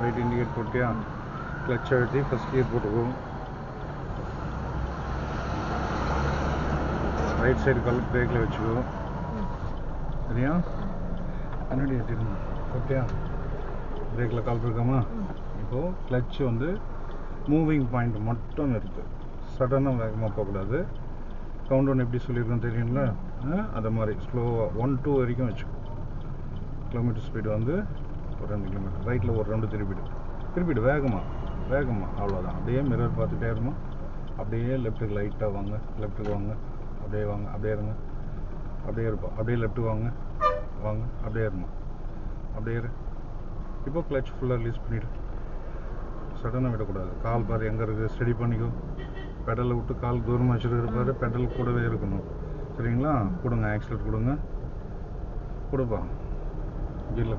Right indicate போட்டியா, clutch அழுத்தி first gear போட்டுக்கோ. ரைட் சைடு கால் பிரேக்கில் வச்சுக்கோ. சரியா, முன்னாடி வச்சுக்கணும். ஓகே, பிரேக்கில் கால் இருக்காமா. இப்போது கிளச் வந்து மூவிங் பாயிண்ட் மட்டும் நிறுத்து. சடனாக வேகமாக போகக்கூடாது. கவுண்ட் ஒன் எப்படி சொல்லியிருக்கோம் தெரியுங்களா, அதை மாதிரி ஸ்லோவாக 1-2 வரைக்கும் வச்சுக்கோ. கிலோமீட்டர் ஸ்பீடு வந்து ஒரு 2 கிலோமீட்டர். ரைட்டில் ஒரு ரவுண்டு திருப்பிடு வேகமாக அவ்வளோதான். அப்படியே மிரர் பார்த்துட்டே இருமா. அப்படியே லெஃப்ட்டுக்கு லைட்டாக வாங்க, லெஃப்ட்டுக்கு வாங்க, அப்படியே வாங்க, அப்படியே இருங்க, அப்படியே இருப்போம். அப்படியே லெஃப்ட்டுக்கு வாங்க, அப்படியே இருமா, அப்படியே இரு. இப்போ கிளச் ஃபுல்லாக ரிலீஸ் பண்ணிவிடு. சடனாக விடக்கூடாது. கால் பாரு எங்கே இருக்குது, ஸ்டடி பண்ணிக்கோ. பெடலை விட்டு கால் தூரமாக வச்சுட்டு இருப்பாரு. பெடல் கூடவே இருக்கணும். சரிங்களா, கொடுங்க, ஆக்சிலேட் கொடுங்க, கொடுப்பா. கீழே